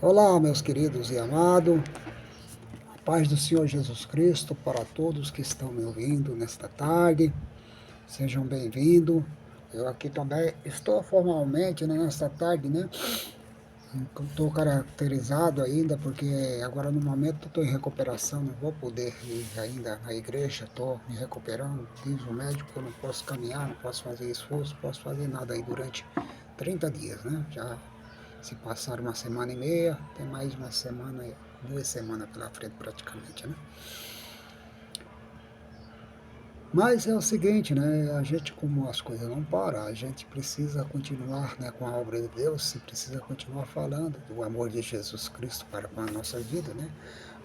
Olá, meus queridos e amados, a paz do Senhor Jesus Cristo para todos que estão me ouvindo nesta tarde, sejam bem-vindos. Eu aqui também estou formalmente, né, nesta tarde, né? Estou caracterizado ainda porque agora no momento estou em recuperação, não vou poder ir ainda na igreja, estou me recuperando. Diz o médico que eu não posso caminhar, não posso fazer esforço, não posso fazer nada aí durante 30 dias, né? Já se passar uma semana e meia, tem mais uma semana, 2 semanas pela frente praticamente, né? Mas é o seguinte, né? A gente, como as coisas não param, a gente precisa continuar, né, com a obra de Deus, se precisa continuar falando do amor de Jesus Cristo para com a nossa vida, né?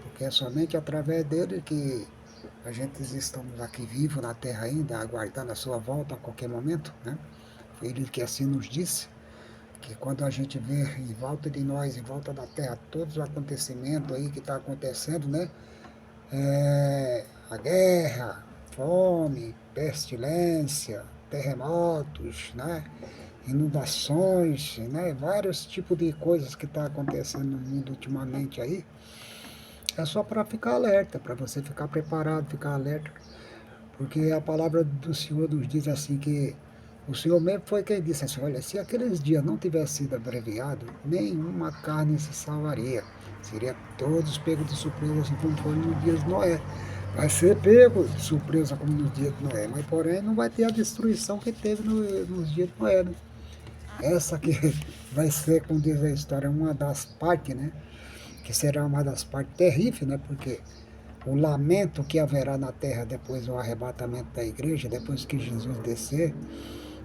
Porque é somente através dele que a gente estamos aqui vivos na terra ainda, aguardando a sua volta a qualquer momento, né? Foi ele que assim nos disse, que quando a gente vê em volta de nós, em volta da terra, todos os acontecimentos aí que está acontecendo, né? A guerra, fome, pestilência, terremotos, né? Inundações, né? Vários tipos de coisas que estão acontecendo no mundo ultimamente aí. É só para ficar alerta, para você ficar preparado, ficar alerta. Porque a palavra do Senhor nos diz assim que o Senhor mesmo foi quem disse assim, olha, se aqueles dias não tivessem sido abreviados, nenhuma carne se salvaria. Seria todos pegos de surpresa, assim como foi nos dias de Noé. Vai ser pego de surpresa como nos dias de Noé, mas porém não vai ter a destruição que teve nos dias de Noé, né? Essa que vai ser, como diz a história, uma das partes, né? Que será uma das partes terríveis, né? Porque o lamento que haverá na terra depois do arrebatamento da igreja, depois que Jesus descer,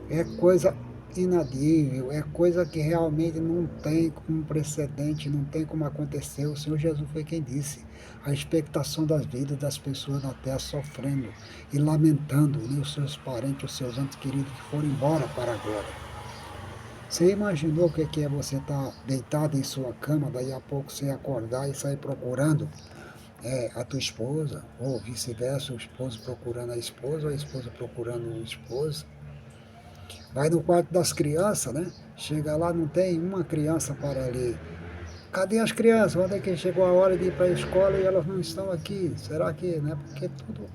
é coisa inadível, é coisa que realmente não tem como precedente, não tem como acontecer. O Senhor Jesus foi quem disse. A expectação das vidas das pessoas na terra sofrendo e lamentando, né, os seus parentes, os seus entes queridos que foram embora para agora. Você imaginou o que é você estar deitado em sua cama, daí a pouco você acordar e sair procurando a tua esposa, ou vice-versa, o esposo procurando a esposa, ou a esposa procurando o esposo? Vai no quarto das crianças, né? Chega lá, não tem uma criança para ali. Cadê as crianças? Onde é que chegou a hora de ir para a escola e elas não estão aqui? Será que, né? Porque tudo.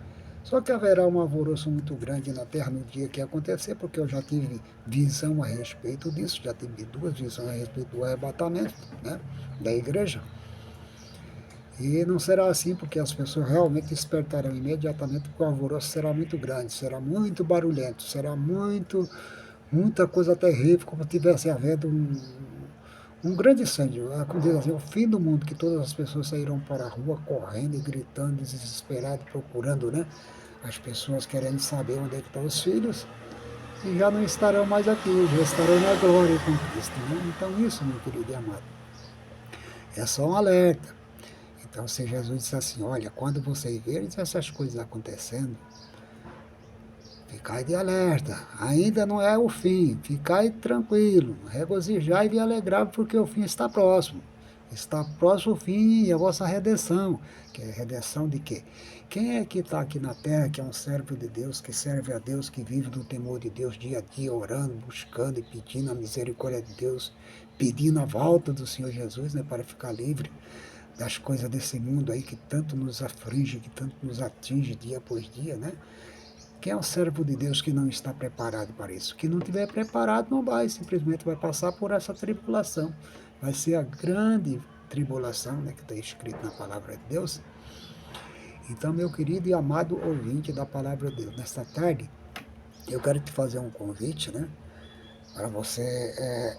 Só que haverá um alvoroço muito grande na terra no dia que acontecer, porque eu já tive visão a respeito disso, já tive duas visões a respeito do arrebatamento, né? Da igreja. E não será assim, porque as pessoas realmente despertarão imediatamente, porque o alvoroço será muito grande, será muito barulhento, será muita coisa terrível, como tivesse havendo um grande incêndio, como diz assim, o fim do mundo, que todas as pessoas saíram para a rua correndo e gritando, desesperados, procurando, né? As pessoas querendo saber onde é que estão os filhos, e já não estarão mais aqui, já estarão na glória com Cristo, né? Então isso, meu querido e amado, é só um alerta. Então, se Jesus disse assim, olha, quando vocês verem essas coisas acontecendo, ficai de alerta, ainda não é o fim, ficai tranquilo, regozijai e alegrai, porque o fim está próximo. Está próximo o fim e a vossa redenção. Que é redenção de quê? Quem é que está aqui na terra, que é um servo de Deus, que serve a Deus, que vive no temor de Deus dia a dia, orando, buscando e pedindo a misericórdia de Deus, pedindo a volta do Senhor Jesus, né, para ficar livre das coisas desse mundo aí que tanto nos aflige, que tanto nos atinge dia após dia, né? Quem é o servo de Deus que não está preparado para isso? Que não estiver preparado não vai, simplesmente vai passar por essa tribulação. Vai ser a grande tribulação, né, que está escrito na palavra de Deus. Então, meu querido e amado ouvinte da palavra de Deus, nesta tarde, eu quero te fazer um convite, né, para você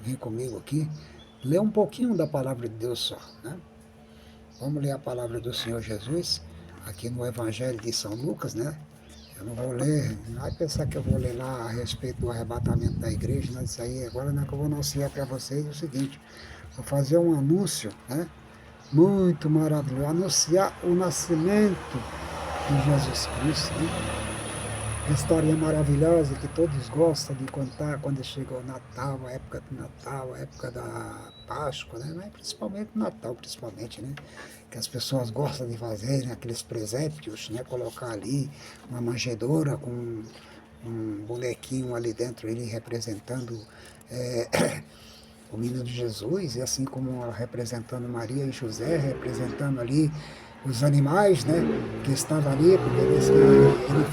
vir comigo aqui, ler um pouquinho da palavra de Deus só, né? Vamos ler a palavra do Senhor Jesus, aqui no Evangelho de São Lucas, né? Eu não vou ler, não vai pensar que eu vou ler lá a respeito do arrebatamento da igreja, né? Isso aí agora não é que eu vou anunciar para vocês o seguinte, vou fazer um anúncio, né? Muito maravilhoso, anunciar o nascimento de Jesus Cristo, né? História maravilhosa que todos gostam de contar quando chega o Natal, a época do Natal, a época da Páscoa, né? Mas principalmente o Natal, principalmente, né? Que as pessoas gostam de fazer, né? Aqueles presépios, né? Colocar ali uma manjedoura com um bonequinho ali dentro, ele representando o menino Jesus, e assim como representando Maria e José, representando ali os animais, né, que estavam ali, porque eles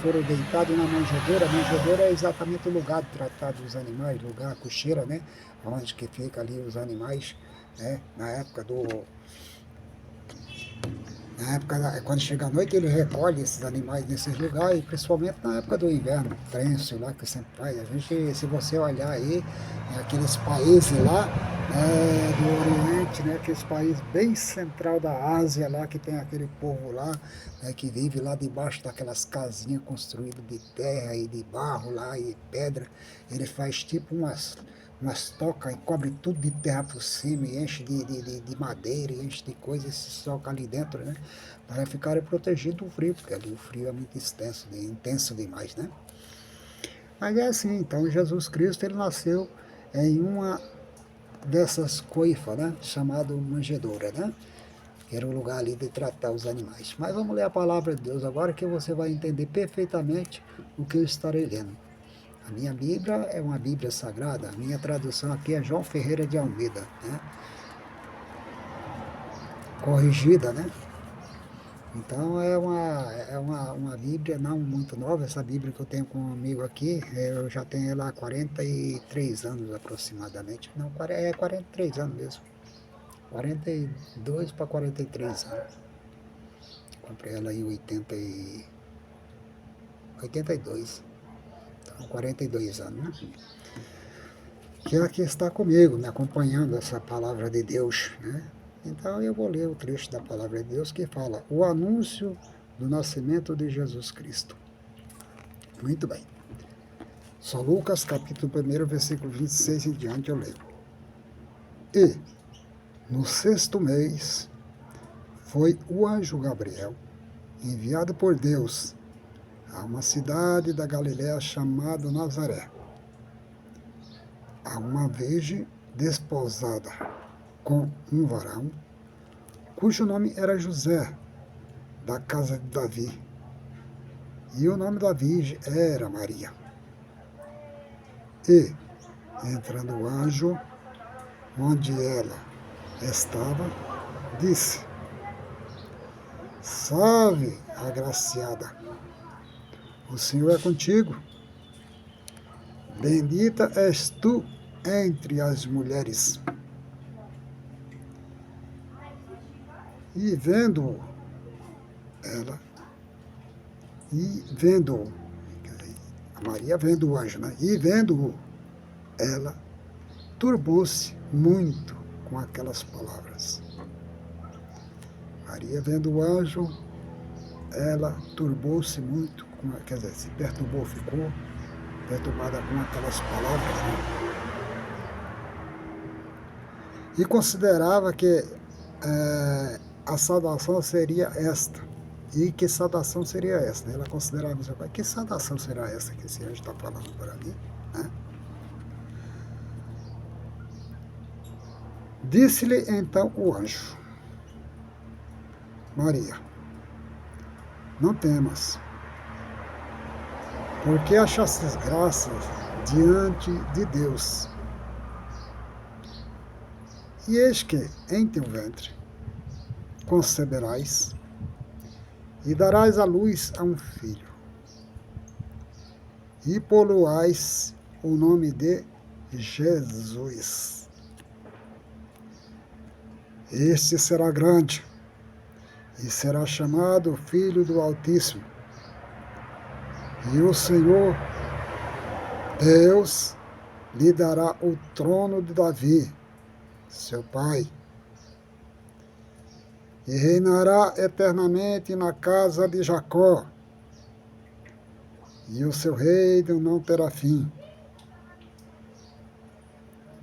foram deitados na manjedoura. A manjedoura é exatamente o lugar de tratar dos animais, lugar, a cocheira, né, onde que fica ali os animais, né, na época, quando chega a noite, ele recolhe esses animais nesses lugares, principalmente na época do inverno, prenso lá que sempre faz. A gente, se você olhar aí, aqueles países lá do Oriente, né, aqueles países bem central da Ásia lá, que tem aquele povo lá, né, que vive lá debaixo daquelas casinhas construídas de terra e de barro lá e pedra, ele faz tipo umas tocas e cobre tudo de terra por cima e enche de madeira e enche de coisa e se soca ali dentro, né? Para ficarem protegidos do frio, porque ali o frio é muito extenso, intenso demais, né? Mas é assim, então Jesus Cristo ele nasceu em uma dessas coifas, né? Chamado manjedoura, né? Que era o lugar ali de tratar os animais. Mas vamos ler a palavra de Deus agora que você vai entender perfeitamente o que eu estarei lendo. A minha Bíblia é uma Bíblia sagrada. A minha tradução aqui é João Ferreira de Almeida, né? Corrigida, né? Então é uma Bíblia não muito nova. Essa Bíblia que eu tenho com um amigo aqui, eu já tenho ela há 43 anos aproximadamente. Não, é 43 anos mesmo. 42 para 43 anos. Comprei ela em 82. Então, 42 anos, né? Que aqui está comigo, me acompanhando essa palavra de Deus, né? Então eu vou ler o trecho da palavra de Deus que fala: o anúncio do nascimento de Jesus Cristo. Muito bem. São Lucas, capítulo 1, versículo 26 em diante, eu leio. E, no 6º mês, foi o anjo Gabriel, enviado por Deus, a uma cidade da Galiléia chamada Nazaré, a uma virgem desposada com um varão, cujo nome era José, da casa de Davi, e o nome da virgem era Maria. E, entrando o anjo, onde ela estava, disse: Salve, agraciada, o Senhor é contigo. Bendita és tu entre as mulheres. E vendo ela, a Maria vendo o anjo, né? E vendo ela, turbou-se muito com aquelas palavras. Maria vendo o anjo, ela turbou-se muito, quer dizer, se perturbou, ficou perturbada com aquelas palavras, né? E considerava que a saudação seria esta. E que saudação seria essa? Ela considerava isso. Que saudação será essa que esse anjo está falando para mim? Né? Disse-lhe então o anjo: Maria, não temas, porque achastes graça diante de Deus. E eis que em teu ventre conceberás e darás à luz a um filho, e poloás o nome de Jesus. Este será grande e será chamado Filho do Altíssimo. E o Senhor Deus lhe dará o trono de Davi, seu pai, e reinará eternamente na casa de Jacó, e o seu reino não terá fim.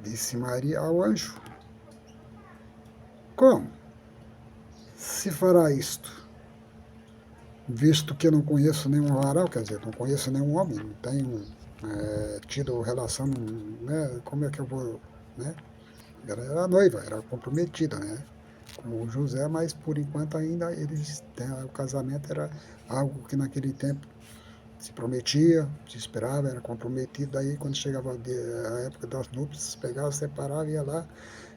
Disse Maria ao anjo: Como se fará isto, visto que eu não conheço nenhum varão, quer dizer, não conheço nenhum homem, não tenho tido relação, né? Como é que eu vou, né? Ela era noiva, era comprometida, né? Com o José, mas por enquanto ainda o casamento era algo que naquele tempo Se prometia, se esperava, era comprometido, daí quando chegava a época das núpcias, pegava, separava, ia lá,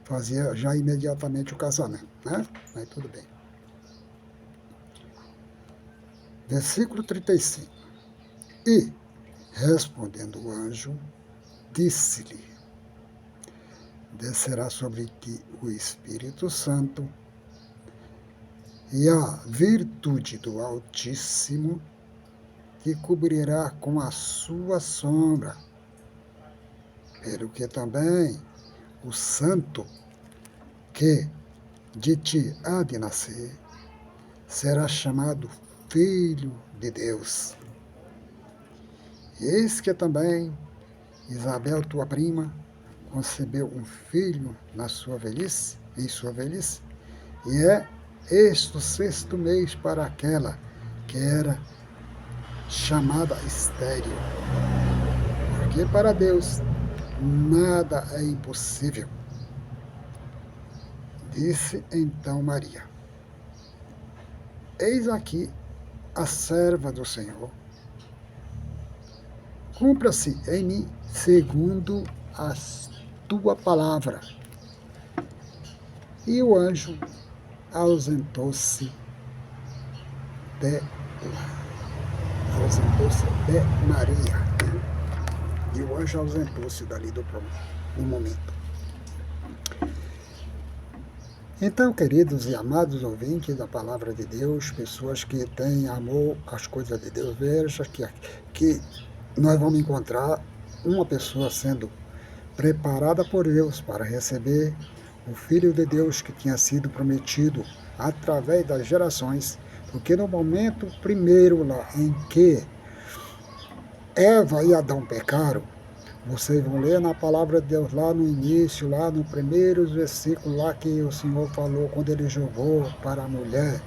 fazia já imediatamente o casamento, né? Mas tudo bem. Versículo 35. E, respondendo o anjo, disse-lhe: descerá sobre ti o Espírito Santo, e a virtude do Altíssimo te cobrirá com a sua sombra, pelo que também o santo que de ti há de nascer será chamado Filho de Deus. E eis que também Isabel, tua prima, concebeu um filho em sua velhice, e é este o 6º mês para aquela que era chamada estéril, porque para Deus nada é impossível. Disse então Maria: eis aqui a serva do Senhor, cumpra-se em mim segundo a tua palavra. E o anjo ausentou-se de Maria. E o anjo ausentou-se dali do momento. Então, queridos e amados ouvintes da palavra de Deus, pessoas que têm amor às coisas de Deus, veja que nós vamos encontrar uma pessoa sendo preparada por Deus para receber o Filho de Deus que tinha sido prometido através das gerações, porque no momento primeiro lá em que Eva e Adão pecaram, vocês vão ler na palavra de Deus lá no início, lá no primeiros versículos lá que o Senhor falou quando ele jogou para a mulher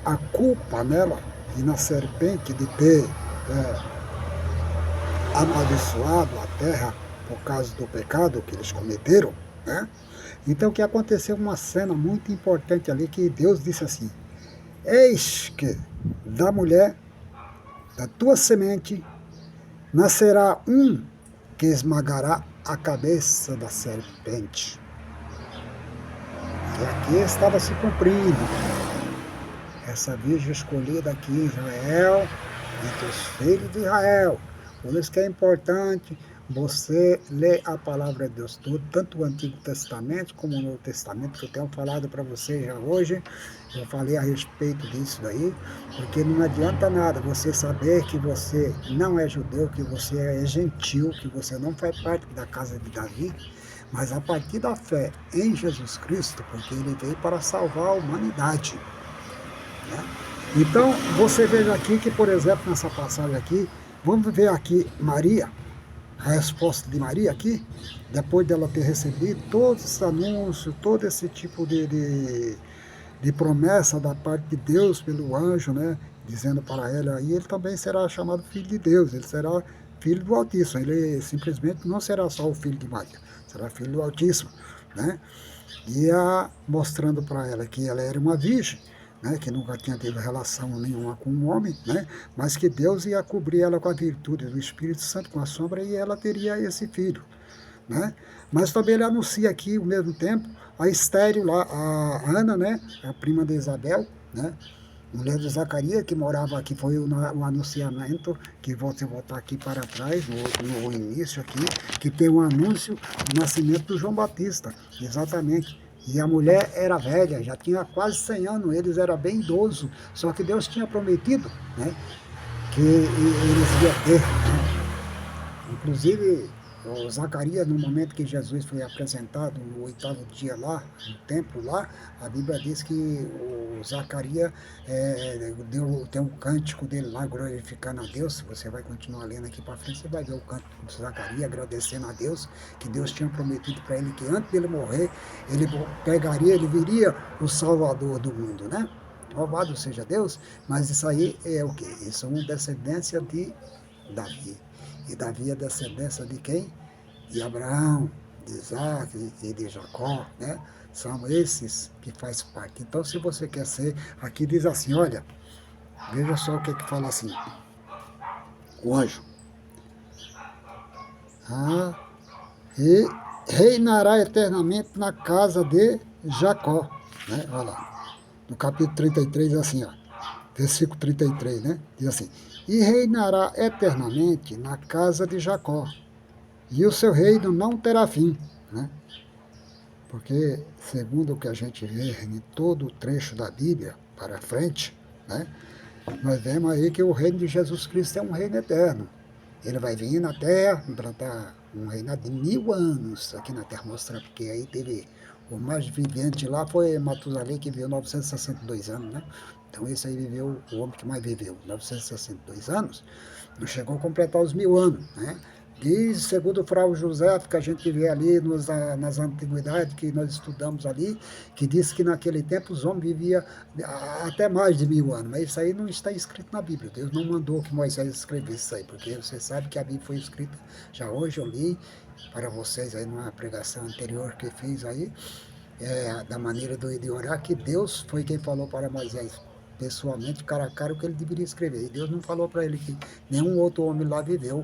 a culpa nela e na serpente de ter amaldiçoado a terra por causa do pecado que eles cometeram, né? Então o que aconteceu, uma cena muito importante ali, que Deus disse assim: eis que da mulher, da tua semente, nascerá um que esmagará a cabeça da serpente. E aqui estava se cumprindo essa virgem escolhida aqui em Israel, entre os filhos de Israel. Por isso que é importante você ler a palavra de Deus todo, tanto o Antigo Testamento como o Novo Testamento, que eu tenho falado para vocês já hoje. Eu falei a respeito disso daí, porque não adianta nada você saber que você não é judeu, que você é gentil, que você não faz parte da casa de Davi, mas a partir da fé em Jesus Cristo, porque ele veio para salvar a humanidade, né? Então, você veja aqui que, por exemplo, nessa passagem aqui, vamos ver aqui Maria, a resposta de Maria aqui, depois dela ter recebido todos esses anúncios, todo esse tipo de promessa da parte de Deus pelo anjo, né, dizendo para ela, e ele também será chamado filho de Deus, ele será filho do Altíssimo, ele simplesmente não será só o filho de Maria, será filho do Altíssimo, né? E mostrando para ela que ela era uma virgem, né, que nunca tinha tido relação nenhuma com um homem, né, mas que Deus ia cobrir ela com a virtude do Espírito Santo, com a sombra, e ela teria esse filho, né? Mas também ele anuncia aqui, ao mesmo tempo, a estéril lá, a Ana, né, a prima de Isabel, né, mulher de Zacarias, que morava aqui, foi o anunciamento, que você voltar aqui para trás, no início aqui, que tem um anúncio do nascimento do João Batista, exatamente. E a mulher era velha, já tinha quase 100 anos, eles eram bem idosos, só que Deus tinha prometido, né, que eles iam ter, né? Inclusive, o Zacarias, no momento que Jesus foi apresentado no 8º dia lá, no templo lá, a Bíblia diz que o Zacarias tem um cântico dele lá, glorificando a Deus. Se você vai continuar lendo aqui para frente, você vai ver o cântico do Zacarias, agradecendo a Deus, que Deus tinha prometido para ele que antes dele morrer, ele viria o Salvador do mundo, né? Louvado seja Deus, mas isso aí é o quê? Isso é uma descendência de Davi. E Davi é descendência de quem? De Abraão, de Isaac e de Jacó, né? São esses que faz parte. Então, se você quer ser, aqui diz assim, olha, veja só o que fala assim. o anjo. E reinará eternamente na casa de Jacó. Né? Olha lá, no capítulo 33, assim, ó, versículo 33, né? Diz assim, e reinará eternamente na casa de Jacó, e o seu reino não terá fim. Né? Porque, segundo o que a gente vê em todo o trecho da Bíblia para frente, né? Nós vemos aí que o reino de Jesus Cristo é um reino eterno. Ele vai vir na Terra, implantar um reinado de 1000 anos aqui na Terra, mostrando, porque aí teve o mais vivente lá foi Matusalém, que viveu 962 anos, né? Então esse aí viveu, o homem que mais viveu, 962 anos, não chegou a completar os 1000 anos, né? Diz, segundo o Frau José, que a gente vê ali nas antiguidades, que nós estudamos ali, que diz que naquele tempo os homens viviam até mais de 1000 anos, mas isso aí não está escrito na Bíblia. Deus não mandou que Moisés escrevesse isso aí, porque você sabe que a Bíblia foi escrita, já hoje eu li para vocês aí numa pregação anterior que fiz aí, da maneira de orar, que Deus foi quem falou para Moisés pessoalmente, cara a cara, o que ele deveria escrever. E Deus não falou para ele que nenhum outro homem lá viveu,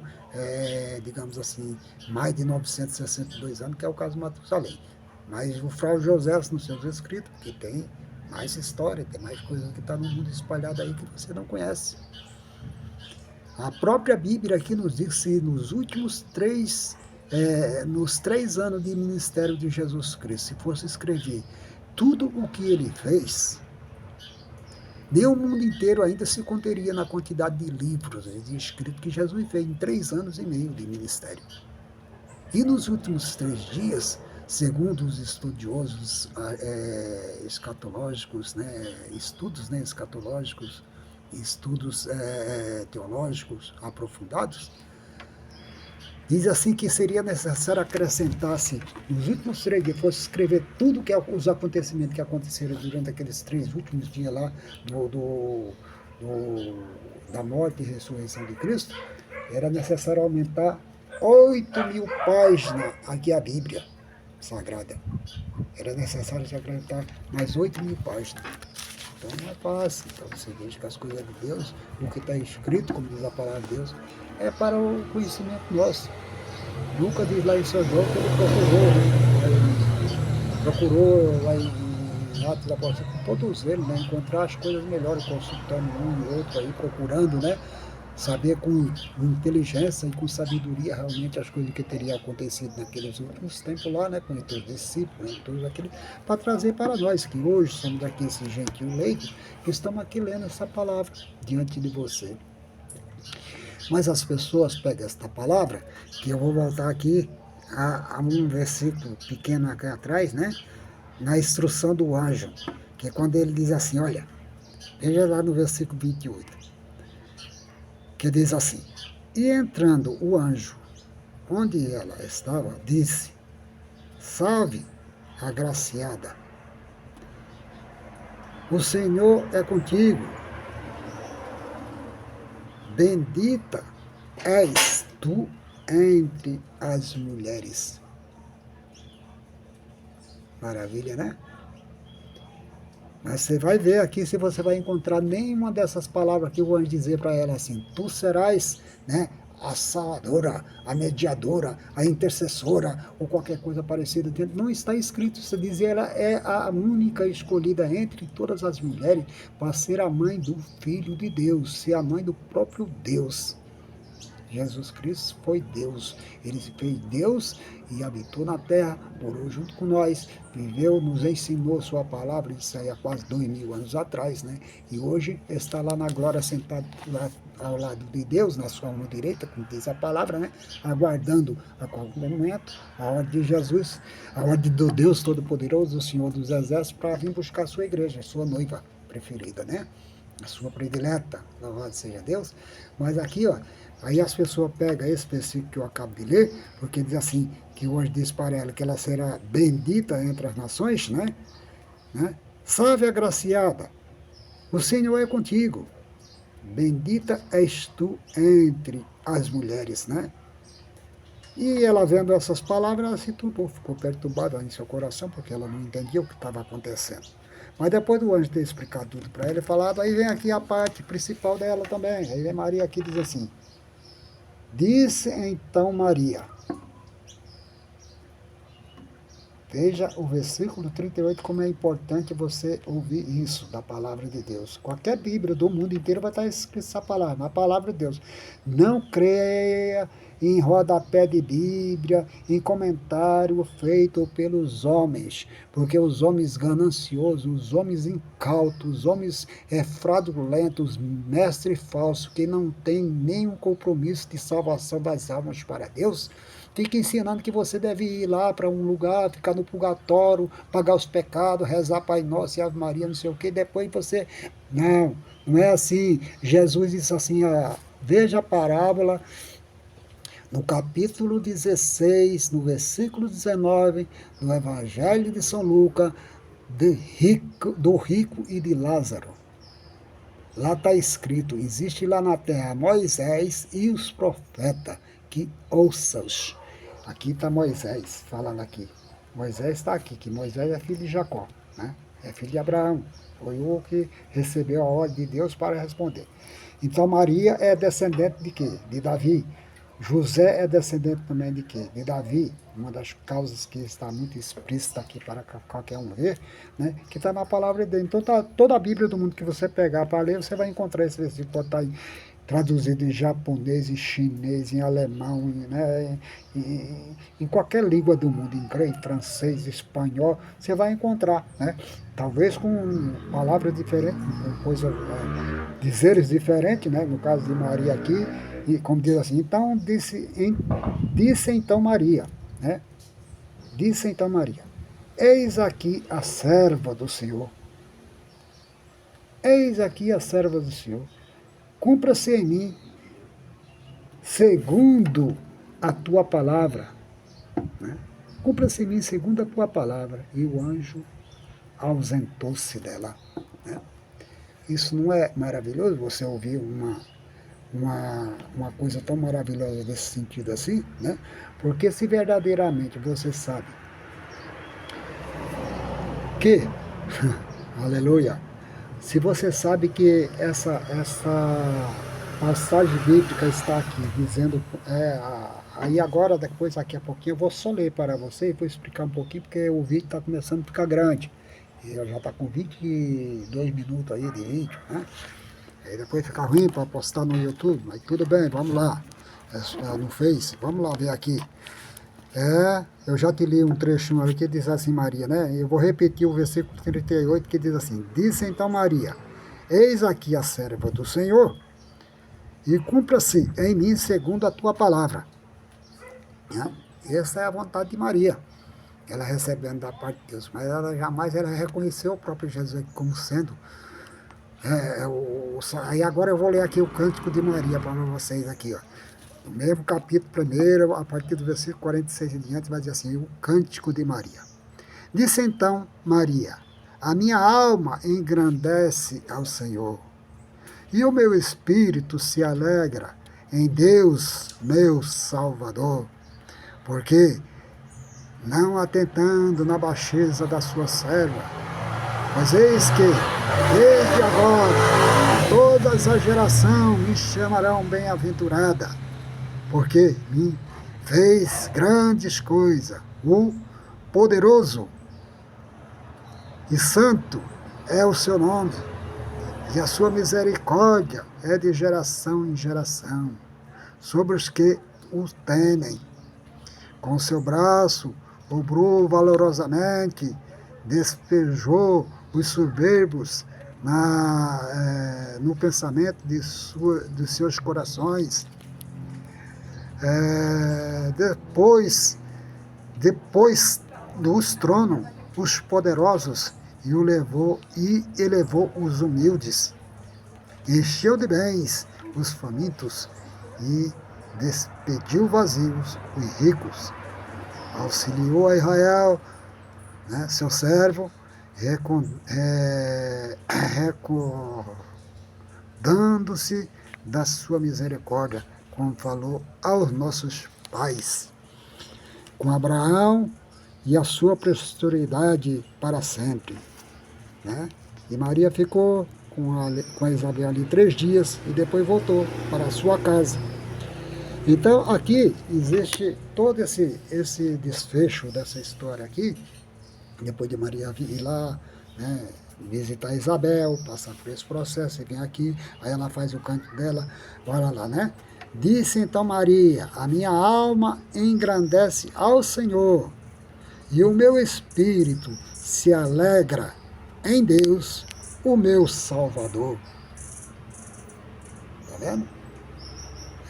digamos assim, mais de 962 anos, que é o caso de Matusalém. Mas o Frau José, nos seus escritos, que tem mais história, tem mais coisas que está no mundo espalhado aí que você não conhece. A própria Bíblia aqui nos diz que nos 3 anos de ministério de Jesus Cristo, se fosse escrever tudo o que ele fez, nem o mundo inteiro ainda se conteria na quantidade de livros de escritos que Jesus fez em 3 anos e meio de ministério. E nos últimos 3 dias, segundo os estudiosos escatológicos, né, estudos escatológicos, estudos teológicos aprofundados, diz assim que seria necessário acrescentar-se, nos últimos 3 dias, fosse escrever tudo que os acontecimentos que aconteceram durante aqueles 3 últimos dias lá da morte e ressurreição de Cristo, era necessário aumentar 8.000 páginas aqui a Bíblia Sagrada. Era necessário se acrescentar mais 8.000 páginas. Então não é fácil. Então você veja que as coisas de Deus, o que está escrito, como diz a palavra de Deus, é para o conhecimento nosso. Nunca diz lá em São João que ele procurou lá em Atos da Apóstolo, com todos eles, né, encontrar as coisas melhores, consultando um e outro aí, procurando, né, saber com inteligência e com sabedoria realmente as coisas que teriam acontecido naqueles últimos tempos lá, né, com os discípulos, né, todos aqueles, para trazer para nós, que hoje somos aqui esses gentil leigos, que estamos aqui lendo essa palavra diante de você. Mas as pessoas pegam esta palavra, que eu vou voltar aqui a um versículo pequeno aqui atrás, né, na instrução do anjo, que é quando ele diz assim, olha, veja lá no versículo 28, que diz assim, e entrando o anjo onde ela estava, disse, salve, agraciada, o Senhor é contigo, bendita és tu entre as mulheres. Maravilha, né? Mas você vai ver aqui se você vai encontrar nenhuma dessas palavras que o anjo dizer para ela assim, tu serás, né, a salvadora, a mediadora, a intercessora, ou qualquer coisa parecida. Não está escrito, isso diz, ela é a única escolhida entre todas as mulheres para ser a mãe do Filho de Deus, ser a mãe do próprio Deus. Jesus Cristo foi Deus, ele se fez Deus e habitou na terra, morou junto com nós, viveu, nos ensinou sua palavra, isso aí há quase 2000 anos atrás, né? E hoje está lá na glória, sentado lá ao lado de Deus, na sua mão direita, como diz a palavra, né? Aguardando a qualquer momento a ordem de Jesus, a ordem do Deus Todo-Poderoso, o Senhor dos Exércitos, para vir buscar a sua igreja, a sua noiva preferida, né? A sua predileta, louvado seja Deus. Mas aqui, ó, aí as pessoas pegam esse versículo que eu acabo de ler, porque diz assim, que hoje diz para ela que ela será bendita entre as nações, né? Salve agraciada, o Senhor é contigo, bendita és tu entre as mulheres, né? E ela vendo essas palavras, ela se turbou, ficou perturbada em seu coração, porque ela não entendia o que estava acontecendo. Mas depois do anjo ter explicado tudo para ela e falado, aí vem aqui a parte principal dela também. Aí vem Maria aqui e diz assim, Disse então Maria. Veja o versículo 38, como é importante você ouvir isso da palavra de Deus. Qualquer Bíblia do mundo inteiro vai estar escrito essa palavra, a palavra de Deus. Não creia em rodapé de Bíblia, em comentário feito pelos homens, porque os homens gananciosos, os homens incautos, os homens fraudulentos, mestre falso, que não tem nenhum compromisso de salvação das almas para Deus, fica ensinando que você deve ir lá para um lugar, ficar no purgatório, pagar os pecados, rezar Pai Nosso e Ave Maria, não sei o que, depois você... Não, não é assim. Jesus disse assim, veja a parábola no capítulo 16, no versículo 19, do Evangelho de São Lucas, do rico e de Lázaro. Lá está escrito, existe lá na terra Moisés e os profetas, que ouçam-os. Aqui está Moisés, falando aqui. Moisés está aqui, que Moisés é filho de Jacó, né? É filho de Abraão. Foi o que recebeu a ordem de Deus para responder. Então Maria é descendente de quê? De Davi. José é descendente também de quê? De Davi, uma das causas que está muito explícita aqui para qualquer um ver, né? Que está na palavra dele. Então toda a Bíblia do mundo que você pegar para ler, você vai encontrar esse versículo, pode estar traduzido em japonês, em chinês, em alemão, né? em qualquer língua do mundo, em inglês, francês, espanhol, você vai encontrar, né? Talvez com palavras diferentes, com coisas, dizeres diferentes, né? No caso de Maria aqui, e como diz assim, então disse então Maria, né? Disse então Maria, eis aqui a serva do Senhor. Eis aqui a serva do Senhor. Cumpra-se em mim, segundo a tua palavra. Né? Cumpra-se em mim, segundo a tua palavra. E o anjo ausentou-se dela. Né? Isso não é maravilhoso, você ouvir uma coisa tão maravilhosa desse sentido assim, né? Porque se verdadeiramente você sabe que, aleluia, se você sabe que essa passagem bíblica está aqui dizendo, aí agora, depois, daqui a pouquinho, eu vou só ler para você e vou explicar um pouquinho, porque o vídeo está começando a ficar grande. E eu já está com 22 minutos aí de vídeo, né? Aí depois fica ruim para postar no YouTube, mas tudo bem, vamos lá. No Face, vamos lá ver aqui. Eu já te li um trechinho ali que diz assim, Maria, né? Eu vou repetir o versículo 38 que diz assim, disse então Maria, eis aqui a serva do Senhor, e cumpra-se em mim segundo a tua palavra. Né? Essa é a vontade de Maria, ela recebendo da parte de Deus, mas ela jamais reconheceu o próprio Jesus como sendo. Aí agora eu vou ler aqui o Cântico de Maria para vocês aqui, ó. No mesmo capítulo 1, a partir do versículo 46 em diante, vai dizer assim, o Cântico de Maria. Disse então Maria, a minha alma engrandece ao Senhor, e o meu espírito se alegra em Deus, meu Salvador, porque, não atentando na baixeza da sua serva, pois eis que, desde agora, todas as gerações me chamarão bem-aventurada, porque me fez grandes coisas. O poderoso e santo é o seu nome, e a sua misericórdia é de geração em geração, sobre os que o temem. Com seu braço obrou valorosamente, despejou os soberbos no pensamento de seus corações. Depois dos tronos os poderosos e elevou os humildes, encheu de bens os famintos e despediu vazios os ricos, auxiliou a Israel, né, seu servo, recordando-se da sua misericórdia, como falou aos nossos pais, com Abraão e a sua posteridade para sempre. Né? E Maria ficou com a Isabel ali 3 dias e depois voltou para a sua casa. Então, aqui existe todo esse desfecho dessa história aqui, depois de Maria ir lá, né, visitar Isabel, passar por esse processo, e vem aqui, aí ela faz o canto dela, bora lá, né? Disse então Maria, a minha alma engrandece ao Senhor, e o meu espírito se alegra em Deus, o meu Salvador. Tá vendo?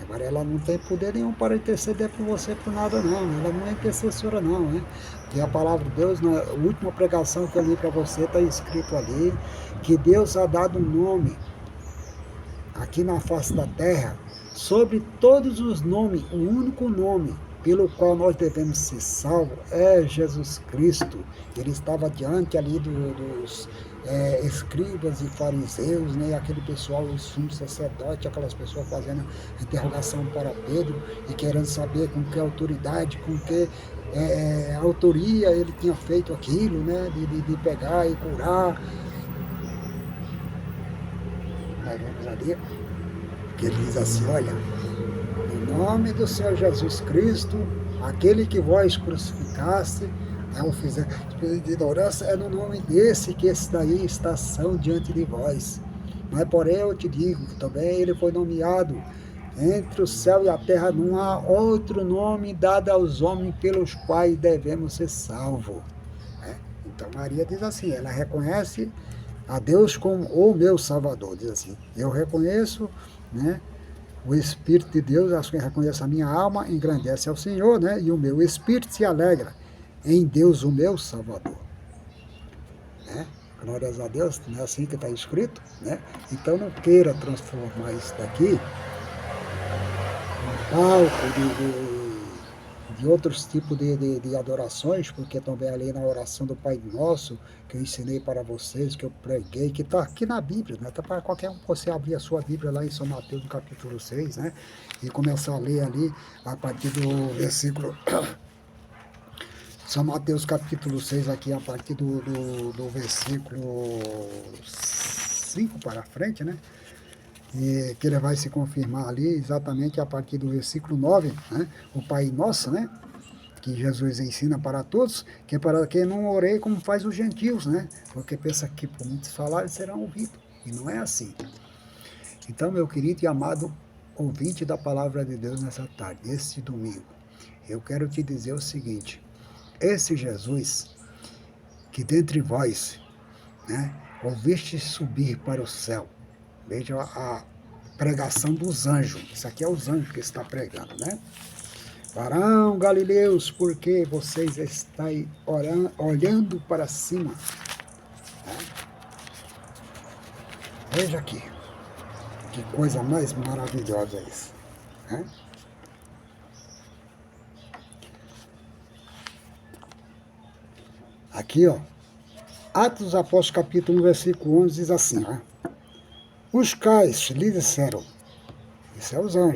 Agora ela não tem poder nenhum para interceder por você por nada não, ela não é intercessora não, né? Porque a palavra de Deus, na última pregação que eu li para você, está escrito ali, que Deus ha dado um nome aqui na face da terra, sobre todos os nomes, o único nome pelo qual nós devemos ser salvos é Jesus Cristo. Ele estava diante ali dos escribas e fariseus, né, aquele pessoal, os sumos sacerdotes, aquelas pessoas fazendo interrogação para Pedro e querendo saber com que autoridade, com que autoria ele tinha feito aquilo, né, de pegar e curar. Nós vamos ali, que ele diz assim, olha, em nome do Senhor Jesus Cristo, aquele que vós crucificaste, não fizer de ignorância, é no nome desse que esse daí está são diante de vós. Mas porém eu te digo, também ele foi nomeado entre o céu e a terra, não há outro nome dado aos homens pelos quais devemos ser salvos. Então Maria diz assim, ela reconhece a Deus como o meu Salvador, diz assim, eu reconheço, né, o Espírito de Deus, reconhece a minha alma, engrandece ao Senhor, né, e o meu Espírito se alegra em Deus, o meu Salvador. Né? Glórias a Deus, não é assim que está escrito, né? Então não queira transformar isso daqui em palco de outros tipos de adorações, porque também ali na oração do Pai Nosso, que eu ensinei para vocês, que eu preguei, que está aqui na Bíblia, né? Está para qualquer um você abrir a sua Bíblia lá em São Mateus, no capítulo 6, né? E começar a ler ali a partir do versículo... São Mateus capítulo 6 aqui, a partir do versículo 5 para frente, né? E que ele vai se confirmar ali exatamente a partir do versículo 9, né? O Pai Nosso, né? Que Jesus ensina para todos, que é para quem não orei como faz os gentios, né? Porque pensa que por muitos falarem serão ouvidos. E não é assim. Então, meu querido e amado ouvinte da palavra de Deus nessa tarde, esse domingo, eu quero te dizer o seguinte, esse Jesus, que dentre vós, né, ouviste subir para o céu, veja a pregação dos anjos, isso aqui é os anjos que está pregando, né? Varão Galileus, porque vocês estáis olhando para cima? Né? Veja aqui, que coisa mais maravilhosa isso. Né? Aqui, ó, Atos dos Apóstolos, capítulo 1, versículo 11, diz assim, ó, os cais lhe disseram, isso é os anjos,